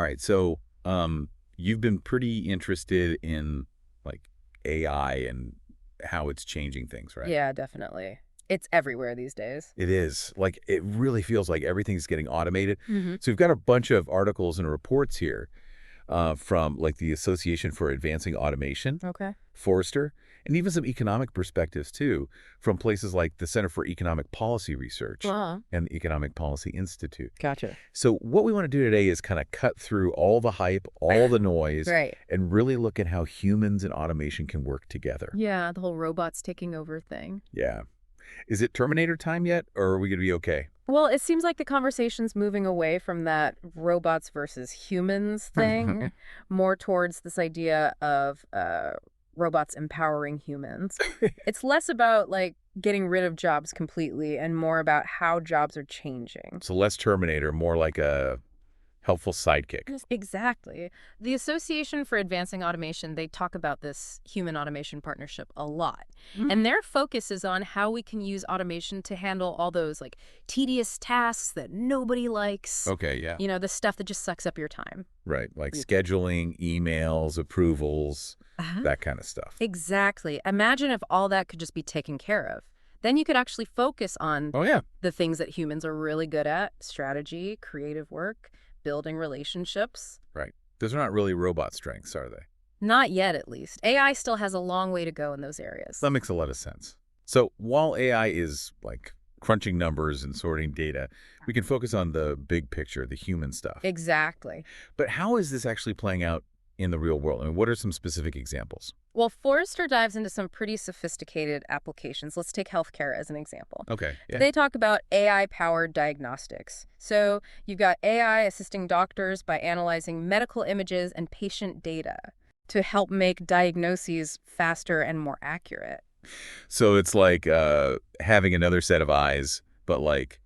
All right. So, you've been pretty interested in like AI and how it's changing things, right? Yeah, definitely. It's everywhere these days. It is. Like, it really feels like everything's getting automated. Hmm. So we've got a bunch of articles and reports here from like the Association for Advancing Automation, Okay. Forrester, and even some economic perspectives too from places like the Center for Economic Policy Research Uh-huh. and the Economic Policy Institute. Gotcha. So what we want to do today is kind of cut through all the hype, all the noise, Right. and really look at how humans and automation can work together. Yeah, the whole robots taking over thing. Yeah. Is it Terminator time yet, or are we going to be okay? Well, it seems like the conversation's moving away from that robots versus humans thing, more towards this idea of robots empowering humans. It's less about like getting rid of jobs completely and more about how jobs are changing. So less Terminator, more like a helpful sidekick. Yes, exactly. The Association for Advancing Automation, they talk about this human automation partnership a lot. Mm. And their focus is on how we can use automation to handle all those like tedious tasks that nobody likes. Okay, yeah. You know, the stuff that just sucks up your time. Right, like Mm. scheduling, emails, approvals, Uh-huh. that kind of stuff. Exactly. Imagine if all that could just be taken care of. Then you could actually focus on Oh, yeah. the things that humans are really good at: strategy, creative work, building relationships. Right. Those are not really robot strengths, are they? Not yet, at least. AI still has a long way to go in those areas. That makes a lot of sense. So while AI is like crunching numbers and sorting data, we can focus on the big picture, the human stuff. Exactly. But how is this actually playing out in the real world? I mean, what are some specific examples? Well, Forrester dives into some pretty sophisticated applications. Let's take healthcare as an example. Okay, yeah. They talk about AI-powered diagnostics. So you've got AI assisting doctors by analyzing medical images and patient data to help make diagnoses faster and more accurate. So it's like having another set of eyes, but like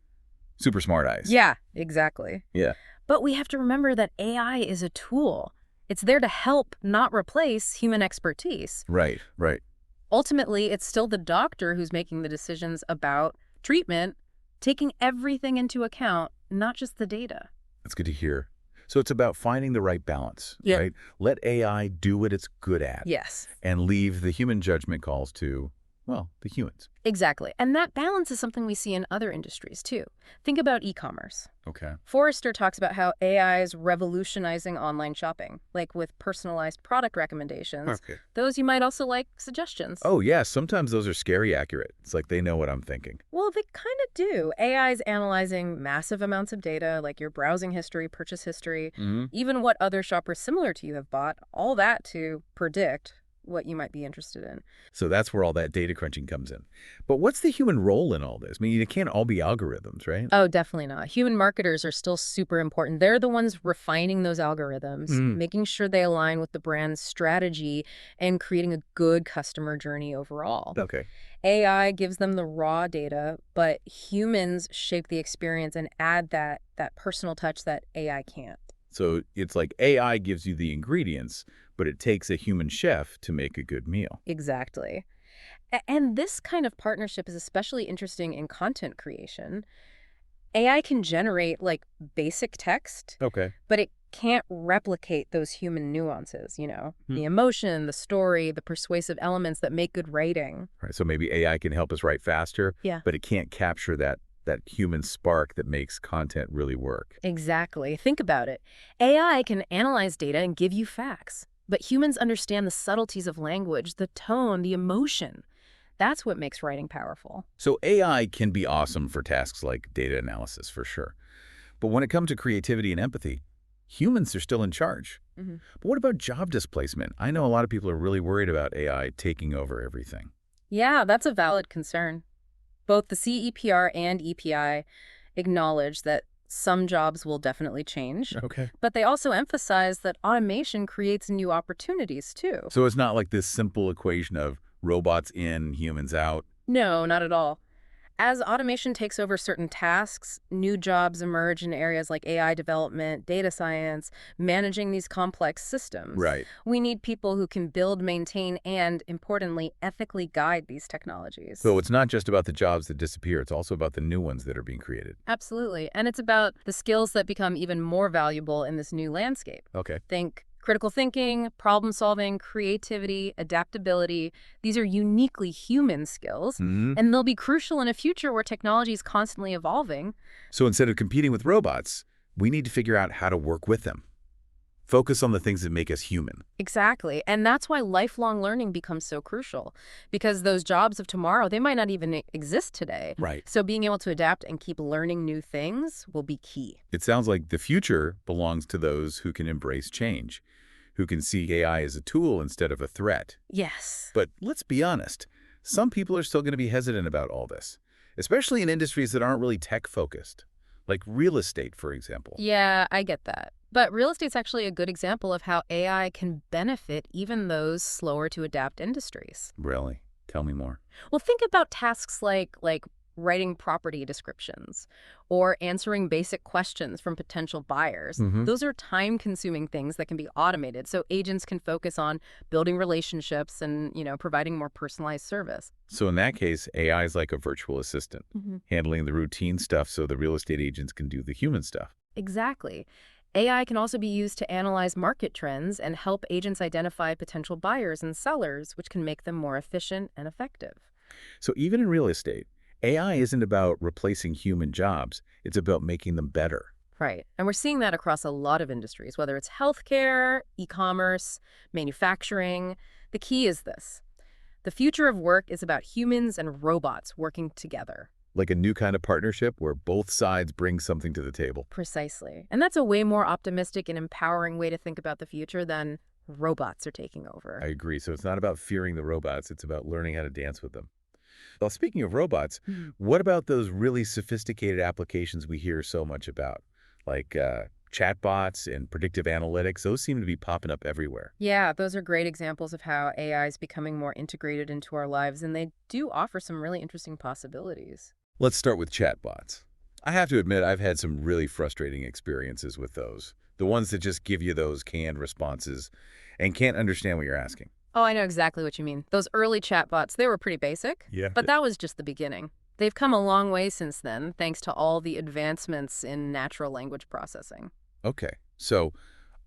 super smart eyes. Yeah, exactly. Yeah. But we have to remember that AI is a tool. It's there to help, not replace, human expertise. Right, right. Ultimately, it's still the doctor who's making the decisions about treatment, taking everything into account, not just the data. That's good to hear. So it's about finding the right balance, Yeah. right? Let AI do what it's good at Yes, and leave the human judgment calls to, well, the humans. exactly. And that balance is something we see in other industries, too. Think about e-commerce. Okay. Forrester talks about how AI is revolutionizing online shopping, like with personalized product recommendations. Okay. Those you might also like suggestions. Oh, yeah. Sometimes those are scary accurate. It's like they know what I'm thinking. Well, they kind of do. AI is analyzing massive amounts of data, like your browsing history, purchase history, Mm-hmm. even what other shoppers similar to you have bought, all that to predict what you might be interested in. So that's where all that data crunching comes in. But what's the human role in all this? I mean, it can't all be algorithms, right? Oh, definitely not. Human marketers are still super important. They're the ones refining those algorithms, Mm. making sure they align with the brand's strategy and creating a good customer journey overall. Okay. AI gives them the raw data, but humans shape the experience and add that personal touch that AI can't. So it's like AI gives you the ingredients, but it takes a human chef to make a good meal. Exactly. And this kind of partnership is especially interesting in content creation. AI can generate like basic text, Okay. but it can't replicate those human nuances, you know, Hmm. the emotion, the story, the persuasive elements that make good writing. Right. So maybe AI can help us write faster, Yeah. but it can't capture that human spark that makes content really work. Exactly. Think about it. AI can analyze data and give you facts, but humans understand the subtleties of language, the tone, the emotion. That's what makes writing powerful. So AI can be awesome for tasks like data analysis, for sure. But when it comes to creativity and empathy, humans are still in charge. Mhm. But what about job displacement? I know a lot of people are really worried about AI taking over everything. Yeah, that's a valid concern. Both the CEPR and EPI acknowledge that some jobs will definitely change, Okay. but they also emphasize that automation creates new opportunities too. So it's not like this simple equation of robots in, humans out. No, not at all. As automation takes over certain tasks, new jobs emerge in areas like AI development, data science, managing these complex systems. Right. We need people who can build, maintain, and, importantly, ethically guide these technologies. So it's not just about the jobs that disappear, it's also about the new ones that are being created. Absolutely. And it's about the skills that become even more valuable in this new landscape. Okay. Think critical thinking, problem solving, creativity, adaptability. These are uniquely human skills, Hmm. and they'll be crucial in a future where technology is constantly evolving. So instead of competing with robots, we need to figure out how to work with them. Focus on the things that make us human. Exactly. And that's why lifelong learning becomes so crucial, because those jobs of tomorrow, they might not even exist today. Right. So being able to adapt and keep learning new things will be key. It sounds like the future belongs to those who can embrace change, who can see AI as a tool instead of a threat. Yes. But let's be honest, some people are still going to be hesitant about all this, especially in industries that aren't really tech-focused, like real estate, for example. Yeah, I get that. But real estate's actually a good example of how AI can benefit even those slower to adapt industries. Really? Tell me more. Well, think about tasks like writing property descriptions or answering basic questions from potential buyers. Mm-hmm. Those are time-consuming things that can be automated, so agents can focus on building relationships and, providing more personalized service. So in that case, AI is like a virtual assistant, handling the routine stuff so the real estate agents can do the human stuff. Exactly. AI can also be used to analyze market trends and help agents identify potential buyers and sellers, which can make them more efficient and effective. So even in real estate, AI isn't about replacing human jobs. It's about making them better. Right. And we're seeing that across a lot of industries, whether it's healthcare, e-commerce, manufacturing. The key is this. The future of work is about humans and robots working together. Like a new kind of partnership where both sides bring something to the table. Precisely. And that's a way more optimistic and empowering way to think about the future than robots are taking over. I agree. So it's not about fearing the robots. It's about learning how to dance with them. Well, speaking of robots, what about those really sophisticated applications we hear so much about, like chatbots and predictive analytics? Those seem to be popping up everywhere. Yeah, those are great examples of how AI is becoming more integrated into our lives, and they do offer some really interesting possibilities. Let's start with chatbots. I have to admit, I've had some really frustrating experiences with those. The ones that just give you those canned responses and can't understand what you're asking. Oh, I know exactly what you mean. Those early chatbots, they were pretty basic, Yeah. but that was just the beginning. They've come a long way since then, thanks to all the advancements in natural language processing. Okay. So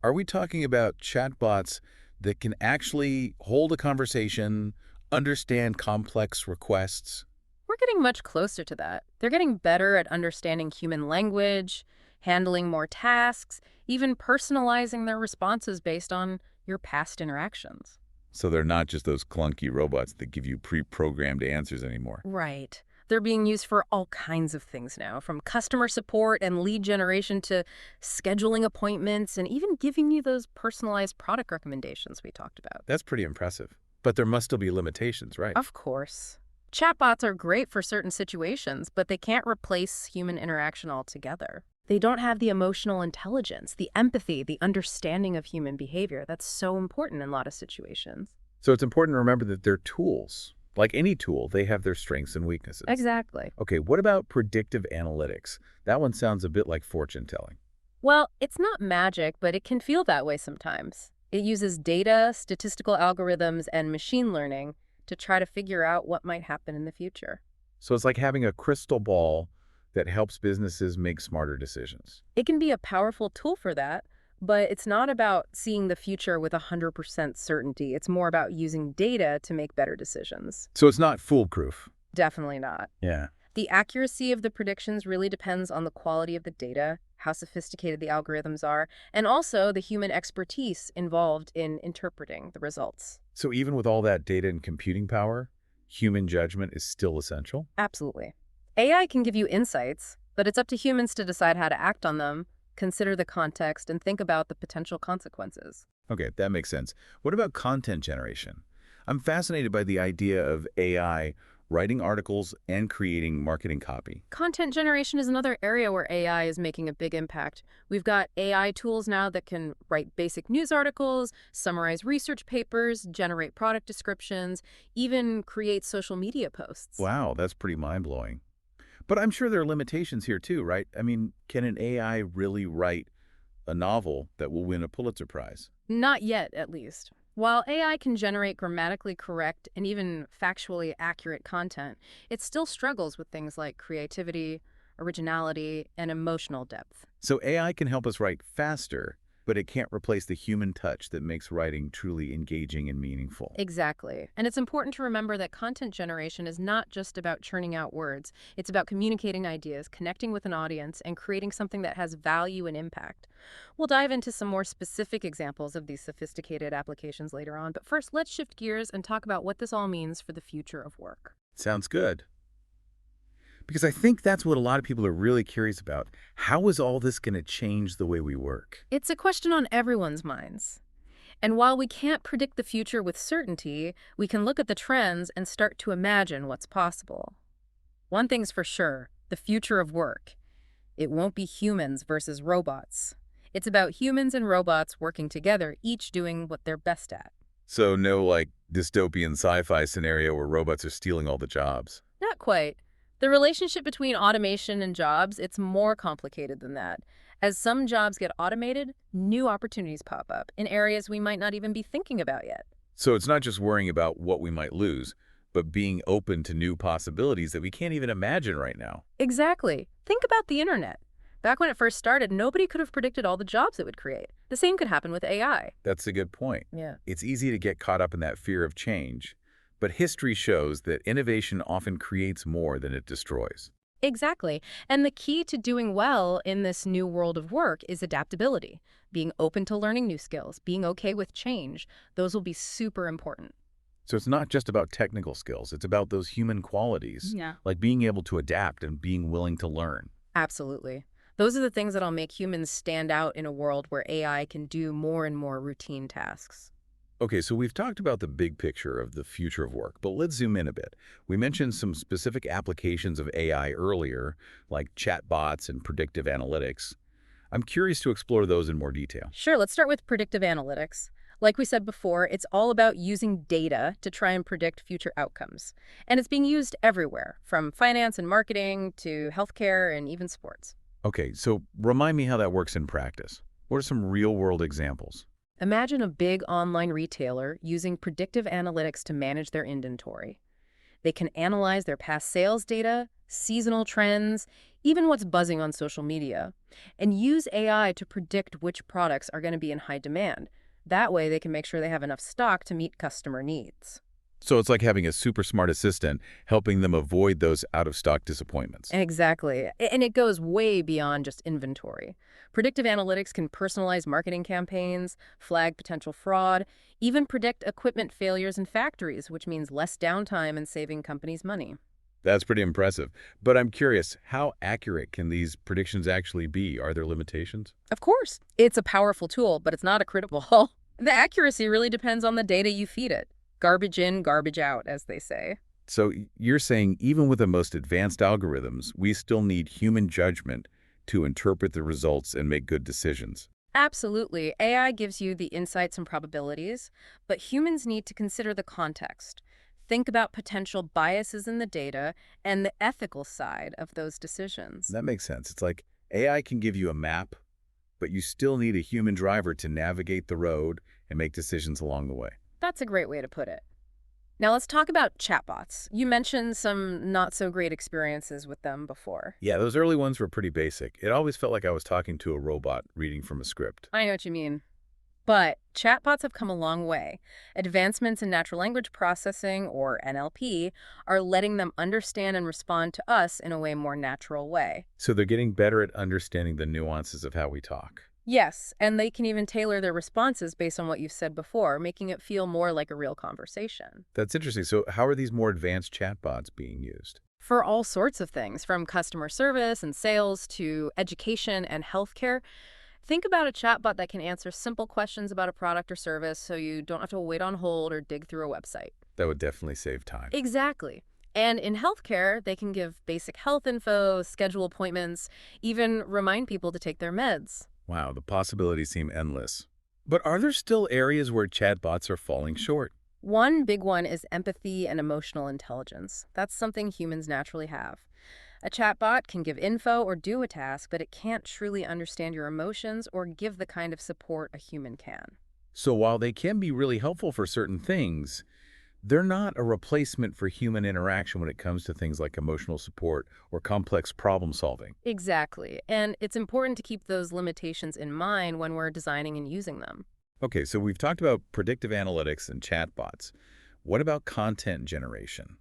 are we talking about chatbots that can actually hold a conversation, understand complex requests? We're getting much closer to that. They're getting better at understanding human language, handling more tasks, even personalizing their responses based on your past interactions. So they're not just those clunky robots that give you pre-programmed answers anymore. Right. They're being used for all kinds of things now, from customer support and lead generation to scheduling appointments and even giving you those personalized product recommendations we talked about. That's pretty impressive. But there must still be limitations, right? Of course. Chatbots are great for certain situations, but they can't replace human interaction altogether. They don't have the emotional intelligence, the empathy, the understanding of human behavior. That's so important in a lot of situations. So it's important to remember that they're tools. Like any tool, they have their strengths and weaknesses. Exactly. Okay, what about predictive analytics? That one sounds a bit like fortune telling. Well, it's not magic, but it can feel that way sometimes. It uses data, statistical algorithms, and machine learning to try to figure out what might happen in the future. So it's like having a crystal ball that helps businesses make smarter decisions. It can be a powerful tool for that, but it's not about seeing the future with 100% certainty. It's more about using data to make better decisions. So it's not foolproof. Definitely not. Yeah. The accuracy of the predictions really depends on the quality of the data, how sophisticated the algorithms are, and also the human expertise involved in interpreting the results. So even with all that data and computing power, human judgment is still essential? Absolutely. AI can give you insights, but it's up to humans to decide how to act on them, consider the context, and think about the potential consequences. Okay, that makes sense. What about content generation? I'm fascinated by the idea of AI writing articles and creating marketing copy. Content generation is another area where AI is making a big impact. We've got AI tools now that can write basic news articles, summarize research papers, generate product descriptions, even create social media posts. Wow, that's pretty mind-blowing. But I'm sure there are limitations here too, right? I mean, can an AI really write a novel that will win a Pulitzer Prize? Not yet, at least. While AI can generate grammatically correct and even factually accurate content, it still struggles with things like creativity, originality, and emotional depth. So AI can help us write faster, but it can't replace the human touch that makes writing truly engaging and meaningful. Exactly. And it's important to remember that content generation is not just about churning out words. It's about communicating ideas, connecting with an audience, and creating something that has value and impact. We'll dive into some more specific examples of these sophisticated applications later on, but first let's shift gears and talk about what this all means for the future of work. Sounds good. Because I think that's what a lot of people are really curious about. How is all this going to change the way we work? It's a question on everyone's minds. And while we can't predict the future with certainty, we can look at the trends and start to imagine what's possible. One thing's for sure, the future of work. It won't be humans versus robots. It's about humans and robots working together, each doing what they're best at. So no, like, dystopian sci-fi scenario where robots are stealing all the jobs. Not quite. The relationship between automation and jobs, it's more complicated than that. As some jobs get automated, new opportunities pop up in areas we might not even be thinking about yet. So it's not just worrying about what we might lose, but being open to new possibilities that we can't even imagine right now. Exactly. Think about the internet. Back when it first started, nobody could have predicted all the jobs it would create. The same could happen with AI. That's a good point. Yeah. It's easy to get caught up in that fear of change, but history shows that innovation often creates more than it destroys. Exactly. And the key to doing well in this new world of work is adaptability, being open to learning new skills, being okay with change. Those will be super important. So it's not just about technical skills, it's about those human qualities, Yeah. like being able to adapt and being willing to learn. Absolutely. Those are the things that'll make humans stand out in a world where AI can do more and more routine tasks. Okay, so we've talked about the big picture of the future of work, but let's zoom in a bit. We mentioned some specific applications of AI earlier, like chatbots and predictive analytics. I'm curious to explore those in more detail. Sure, let's start with predictive analytics. Like we said before, it's all about using data to try and predict future outcomes. And it's being used everywhere, from finance and marketing to healthcare and even sports. Okay, so remind me how that works in practice. What are some real-world examples? Imagine a big online retailer using predictive analytics to manage their inventory. They can analyze their past sales data, seasonal trends, even what's buzzing on social media, and use AI to predict which products are going to be in high demand. That way, they can make sure they have enough stock to meet customer needs. So it's like having a super smart assistant helping them avoid those out-of-stock disappointments. Exactly. And it goes way beyond just inventory. Predictive analytics can personalize marketing campaigns, flag potential fraud, even predict equipment failures in factories, which means less downtime and saving companies money. That's pretty impressive. But I'm curious, how accurate can these predictions actually be? Are there limitations? Of course, it's a powerful tool, but it's not a critical. The accuracy really depends on the data you feed it. Garbage in, garbage out, as they say. So you're saying even with the most advanced algorithms, we still need human judgment to interpret the results and make good decisions. Absolutely. AI gives you the insights and probabilities, but humans need to consider the context. Think about potential biases in the data and the ethical side of those decisions. That makes sense. It's like AI can give you a map, but you still need a human driver to navigate the road and make decisions along the way. That's a great way to put it. Now let's talk about chatbots. You mentioned some not so great experiences with them before. Yeah, those early ones were pretty basic. It always felt like I was talking to a robot reading from a script. I know what you mean. But chatbots have come a long way. Advancements in natural language processing, or NLP, are letting them understand and respond to us in a way more natural way. So they're getting better at understanding the nuances of how we talk. Yes, and they can even tailor their responses based on what you've said before, making it feel more like a real conversation. That's interesting. So how are these more advanced chatbots being used? For all sorts of things, from customer service and sales to education and healthcare. Think about a chatbot that can answer simple questions about a product or service so you don't have to wait on hold or dig through a website. That would definitely save time. Exactly. And in healthcare, they can give basic health info, schedule appointments, even remind people to take their meds. Wow, the possibilities seem endless. But are there still areas where chatbots are falling short? One big one is empathy and emotional intelligence. That's something humans naturally have. A chatbot can give info or do a task, but it can't truly understand your emotions or give the kind of support a human can. So while they can be really helpful for certain things, they're not a replacement for human interaction when it comes to things like emotional support or complex problem solving. Exactly. And it's important to keep those limitations in mind when we're designing and using them. Okay, so we've talked about predictive analytics and chatbots. What about content generation?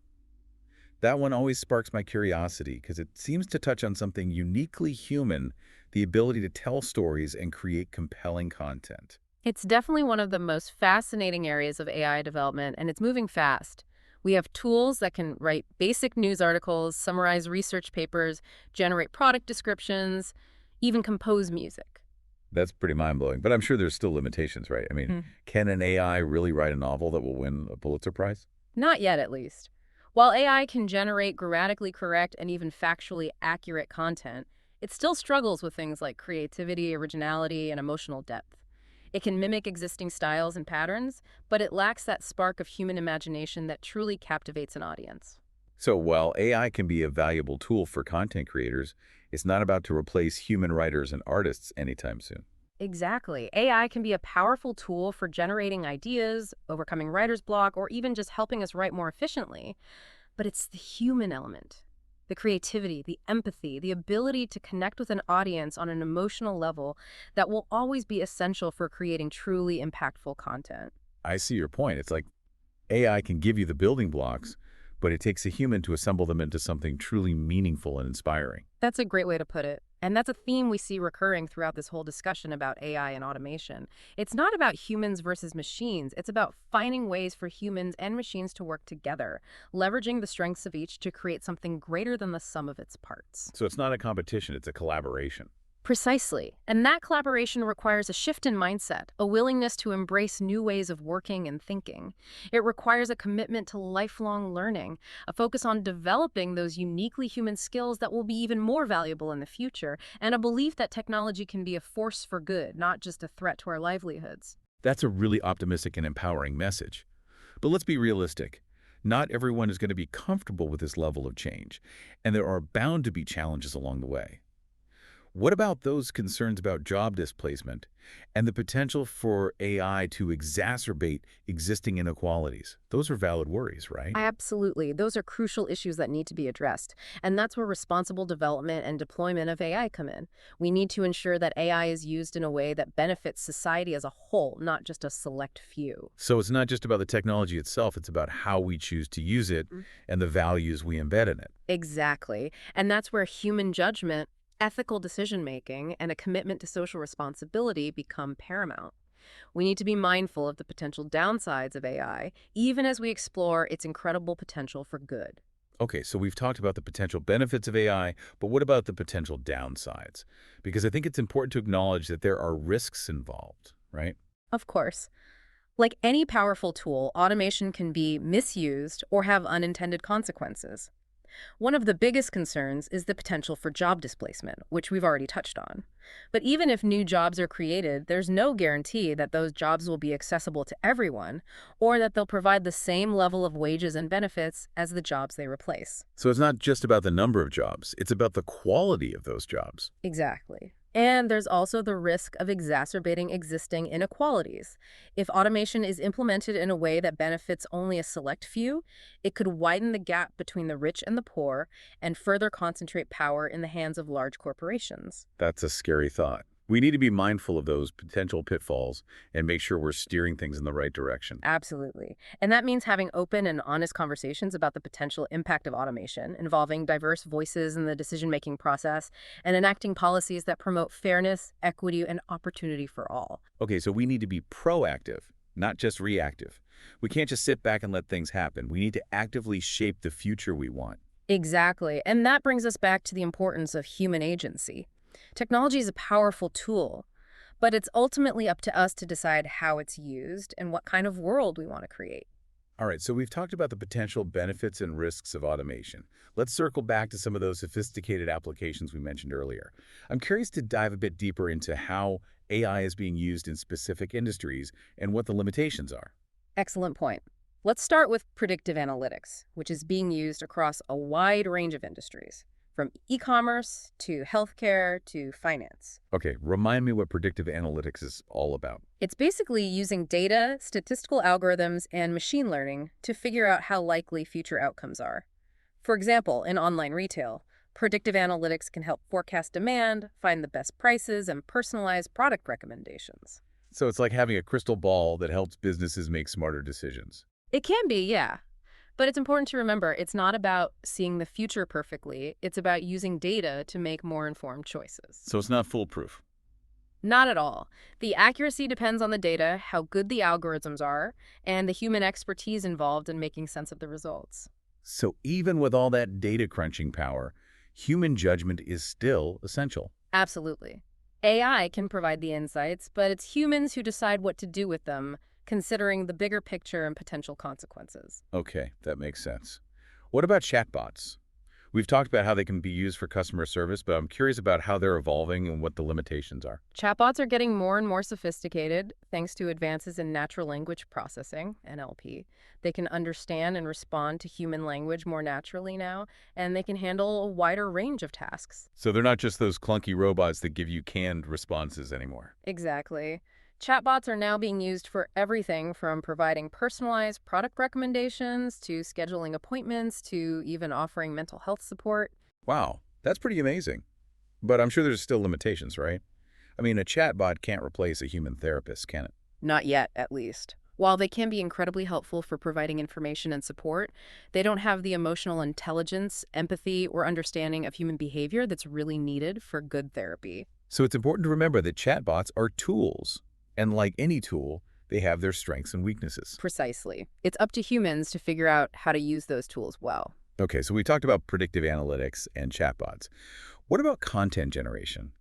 That one always sparks my curiosity because it seems to touch on something uniquely human, the ability to tell stories and create compelling content. It's definitely one of the most fascinating areas of AI development, and it's moving fast. We have tools that can write basic news articles, summarize research papers, generate product descriptions, even compose music. That's pretty mind-blowing, but I'm sure there's still limitations, right? I mean, Hmm. can an AI really write a novel that will win a Pulitzer Prize? Not yet, at least. While AI can generate grammatically correct and even factually accurate content, it still struggles with things like creativity, originality, and emotional depth. It can mimic existing styles and patterns, but it lacks that spark of human imagination that truly captivates an audience. So while AI can be a valuable tool for content creators, it's not about to replace human writers and artists anytime soon. Exactly. AI can be a powerful tool for generating ideas, overcoming writer's block, or even just helping us write more efficiently. But it's the human element, the creativity, the empathy, the ability to connect with an audience on an emotional level that will always be essential for creating truly impactful content. I see your point. It's like AI can give you the building blocks, but it takes a human to assemble them into something truly meaningful and inspiring. That's a great way to put it. And that's a theme we see recurring throughout this whole discussion about AI and automation. It's not about humans versus machines. It's about finding ways for humans and machines to work together, leveraging the strengths of each to create something greater than the sum of its parts. So it's not a competition, it's a collaboration. Precisely. And that collaboration requires a shift in mindset, a willingness to embrace new ways of working and thinking. It requires a commitment to lifelong learning, a focus on developing those uniquely human skills that will be even more valuable in the future, and a belief that technology can be a force for good, not just a threat to our livelihoods. That's a really optimistic and empowering message. But let's be realistic. Not everyone is going to be comfortable with this level of change, and there are bound to be challenges along the way. What about those concerns about job displacement and the potential for AI to exacerbate existing inequalities? Those are valid worries, right? Absolutely. Those are crucial issues that need to be addressed. And that's where responsible development and deployment of AI come in. We need to ensure that AI is used in a way that benefits society as a whole, not just a select few. So it's not just about the technology itself, it's about how we choose to use it Mm. and the values we embed in it. Exactly. And that's where human judgment, ethical decision making, and a commitment to social responsibility become paramount. We need to be mindful of the potential downsides of AI, even as we explore its incredible potential for good. Okay, so we've talked about the potential benefits of AI, but what about the potential downsides? Because I think it's important to acknowledge that there are risks involved, right? Of course, like any powerful tool, automation can be misused or have unintended consequences. One of the biggest concerns is the potential for job displacement, which we've already touched on. But even if new jobs are created, there's no guarantee that those jobs will be accessible to everyone or that they'll provide the same level of wages and benefits as the jobs they replace. So it's not just about the number of jobs, it's about the quality of those jobs. Exactly. And there's also the risk of exacerbating existing inequalities. If automation is implemented in a way that benefits only a select few, it could widen the gap between the rich and the poor and further concentrate power in the hands of large corporations. That's a scary thought. We need to be mindful of those potential pitfalls and make sure we're steering things in the right direction. Absolutely. And that means having open and honest conversations about the potential impact of automation, involving diverse voices in the decision-making process, and enacting policies that promote fairness, equity, and opportunity for all. Okay, so we need to be proactive, not just reactive. We can't just sit back and let things happen. We need to actively shape the future we want. Exactly. And that brings us back to the importance of human agency. Technology is a powerful tool, but it's ultimately up to us to decide how it's used and what kind of world we want to create. All right, so we've talked about the potential benefits and risks of automation. Let's circle back to some of those sophisticated applications we mentioned earlier. I'm curious to dive a bit deeper into how AI is being used in specific industries and what the limitations are. Excellent point. Let's start with predictive analytics, which is being used across a wide range of industries. from e-commerce to healthcare to finance. Okay, remind me what predictive analytics is all about. It's basically using data, statistical algorithms, and machine learning to figure out how likely future outcomes are. For example, in online retail, predictive analytics can help forecast demand, find the best prices, and personalize product recommendations. So it's like having a crystal ball that helps businesses make smarter decisions. It can be, yeah. But it's important to remember it's not about seeing the future perfectly. It's about using data to make more informed choices. So it's not foolproof. Not at all. The accuracy depends on the data, how good the algorithms are, and the human expertise involved in making sense of the results. So even with all that data crunching power, human judgment is still essential. Absolutely. AI can provide the insights, but it's humans who decide what to do with them, considering the bigger picture and potential consequences. Okay, that makes sense. What about chatbots? We've talked about how they can be used for customer service, but I'm curious about how they're evolving and what the limitations are. Chatbots are getting more and more sophisticated thanks to advances in natural language processing, NLP. They can understand and respond to human language more naturally now, and they can handle a wider range of tasks. So they're not just those clunky robots that give you canned responses anymore. Exactly. Chatbots are now being used for everything from providing personalized product recommendations to scheduling appointments to even offering mental health support. Wow, that's pretty amazing. But I'm sure there's still limitations, right? I mean, a chatbot can't replace a human therapist, can it? Not yet, at least. While they can be incredibly helpful for providing information and support, they don't have the emotional intelligence, empathy, or understanding of human behavior that's really needed for good therapy. So it's important to remember that chatbots are tools. And like any tool, they have their strengths and weaknesses. Precisely. It's up to humans to figure out how to use those tools well. Okay, so we talked about predictive analytics and chatbots. What about content generation?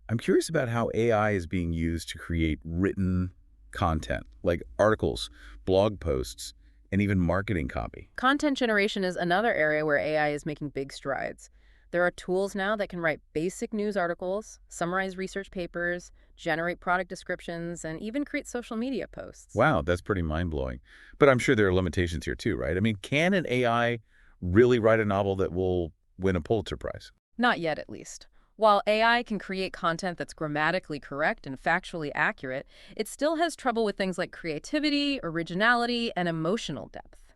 I'm curious about how AI is being used to create written content, like articles, blog posts, and even marketing copy. Content generation is another area where AI is making big strides. There are tools now that can write basic news articles, summarize research papers, generate product descriptions, and even create social media posts. Wow, that's pretty mind-blowing. But I'm sure there are limitations here too, right? I mean, can an AI really write a novel that will win a Pulitzer Prize? Not yet, at least. While AI can create content that's grammatically correct and factually accurate, it still has trouble with things like creativity, originality, and emotional depth.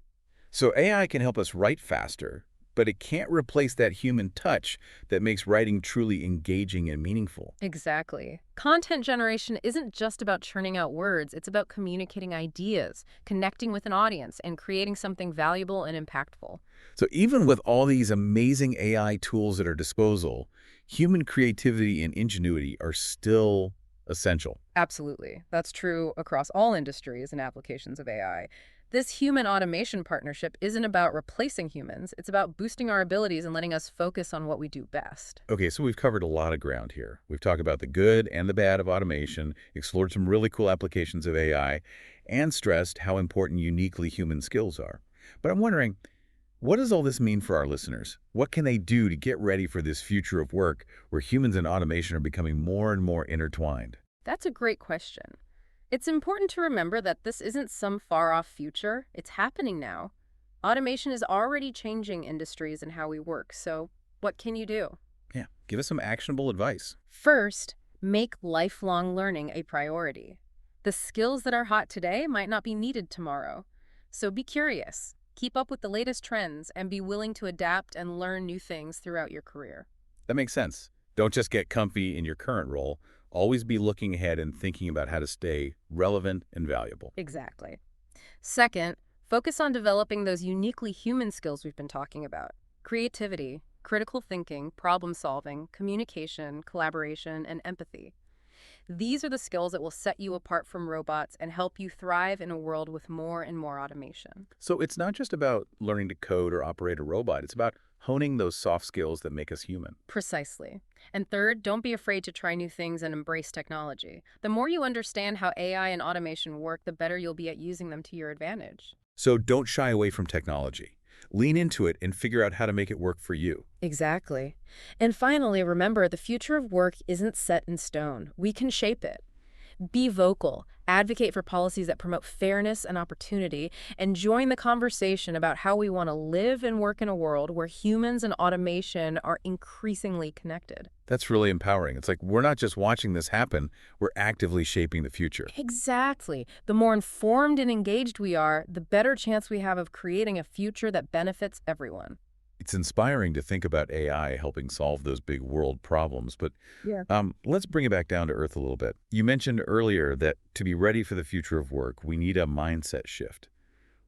So AI can help us write faster, but it can't replace that human touch that makes writing truly engaging and meaningful. Exactly. Content generation isn't just about churning out words, it's about communicating ideas, connecting with an audience, and creating something valuable and impactful. So even with all these amazing AI tools at our disposal, human creativity and ingenuity are still essential. Absolutely. That's true across all industries and applications of AI. This human automation partnership isn't about replacing humans. It's about boosting our abilities and letting us focus on what we do best. Okay, so we've covered a lot of ground here. We've talked about the good and the bad of automation, explored some really cool applications of AI, and stressed how important uniquely human skills are. But I'm wondering, what does all this mean for our listeners? What can they do to get ready for this future of work where humans and automation are becoming more and more intertwined? That's a great question. It's important to remember that this isn't some far-off future. It's happening now. Automation is already changing industries and how we work, so what can you do? Yeah, give us some actionable advice. First, make lifelong learning a priority. The skills that are hot today might not be needed tomorrow. So be curious, keep up with the latest trends, and be willing to adapt and learn new things throughout your career. That makes sense. Don't just get comfy in your current role. Always be looking ahead and thinking about how to stay relevant and valuable. Exactly. Second, focus on developing those uniquely human skills we've been talking about. Creativity, critical thinking, problem solving, communication, collaboration, and empathy. These are the skills that will set you apart from robots and help you thrive in a world with more and more automation. So it's not just about learning to code or operate a robot. It's about honing those soft skills that make us human. Precisely. And third, don't be afraid to try new things and embrace technology. The more you understand how AI and automation work, the better you'll be at using them to your advantage. So don't shy away from technology. Lean into it and figure out how to make it work for you. Exactly. And finally, remember, the future of work isn't set in stone. We can shape it. Be vocal, advocate for policies that promote fairness and opportunity, and join the conversation about how we want to live and work in a world where humans and automation are increasingly connected. That's really empowering. It's like we're not just watching this happen, we're actively shaping the future. Exactly. The more informed and engaged we are, the better chance we have of creating a future that benefits everyone. It's inspiring to think about AI helping solve those big world problems, but Yeah. let's bring it back down to earth a little bit. You mentioned earlier that to be ready for the future of work, we need a mindset shift.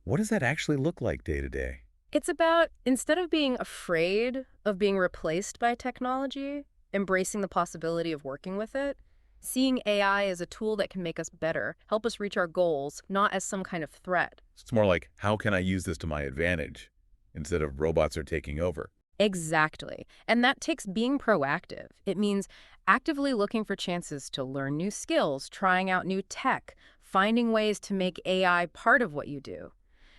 What does that actually look like day to day? It's about, instead of being afraid of being replaced by technology, embracing the possibility of working with it, seeing AI as a tool that can make us better, help us reach our goals, not as some kind of threat. It's more like, how can I use this to my advantage instead of robots are taking over? Exactly. And that takes being proactive. It means actively looking for chances to learn new skills, trying out new tech, finding ways to make AI part of what you do,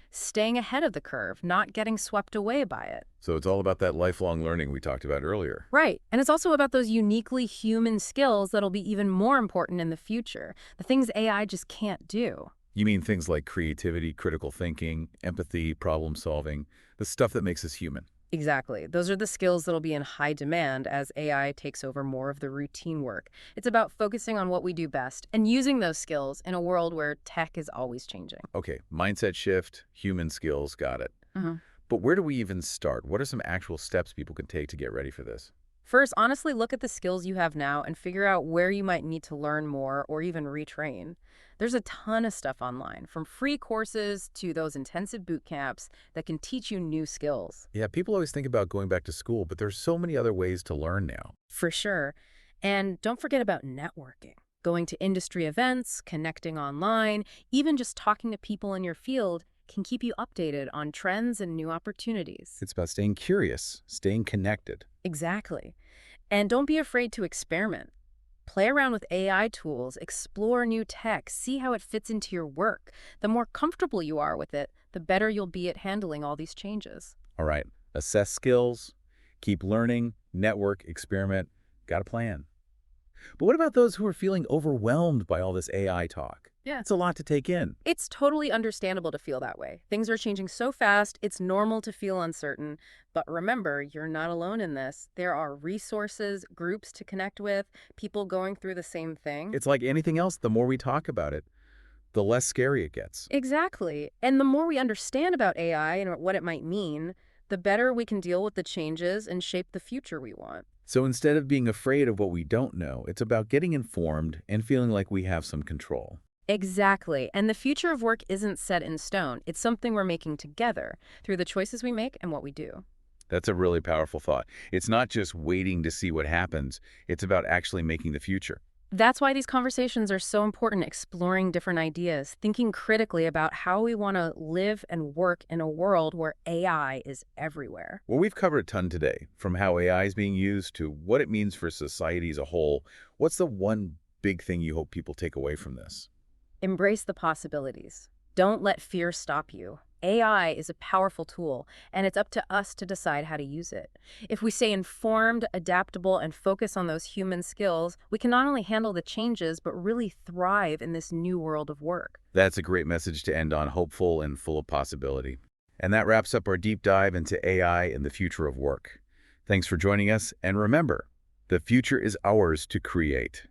staying ahead of the curve, not getting swept away by it. So it's all about that lifelong learning we talked about earlier. Right. And it's also about those uniquely human skills that'll be even more important in the future, the things AI just can't do. You mean things like creativity, critical thinking, empathy, problem solving, the stuff that makes us human. Exactly. Those are the skills that'll be in high demand as AI takes over more of the routine work. It's about focusing on what we do best and using those skills in a world where tech is always changing. Okay, mindset shift, human skills, got it. But where do we even start? What are some actual steps people can take to get ready for this? First, honestly look at the skills you have now and figure out where you might need to learn more or even retrain. There's a ton of stuff online, from free courses to those intensive boot camps that can teach you new skills. Yeah, people always think about going back to school, but there's so many other ways to learn now. For sure. And don't forget about networking. Going to industry events, connecting online, even just talking to people in your field can keep you updated on trends and new opportunities. It's about staying curious, staying connected. Exactly. And don't be afraid to experiment. Play around with AI tools, explore new tech, see how it fits into your work. The more comfortable you are with it, the better you'll be at handling all these changes. All right, assess skills, keep learning, network, experiment, got a plan. But what about those who are feeling overwhelmed by all this AI talk? Yeah. It's a lot to take in. It's totally understandable to feel that way. Things are changing so fast, it's normal to feel uncertain. But remember, you're not alone in this. There are resources, groups to connect with, people going through the same thing. It's like anything else, the more we talk about it, the less scary it gets. Exactly. And the more we understand about AI and what it might mean, the better we can deal with the changes and shape the future we want. So instead of being afraid of what we don't know, it's about getting informed and feeling like we have some control. Exactly. And the future of work isn't set in stone. It's something we're making together through the choices we make and what we do. That's a really powerful thought. It's not just waiting to see what happens. It's about actually making the future. That's why these conversations are so important, exploring different ideas, thinking critically about how we want to live and work in a world where AI is everywhere. Well, we've covered a ton today, from how AI is being used to what it means for society as a whole. What's the one big thing you hope people take away from this? Embrace the possibilities. Don't let fear stop you. AI is a powerful tool, and it's up to us to decide how to use it. If we stay informed, adaptable, and focus on those human skills, we can not only handle the changes, but really thrive in this new world of work. That's a great message to end on, hopeful and full of possibility. And that wraps up our deep dive into AI and the future of work. Thanks for joining us, and remember, the future is ours to create.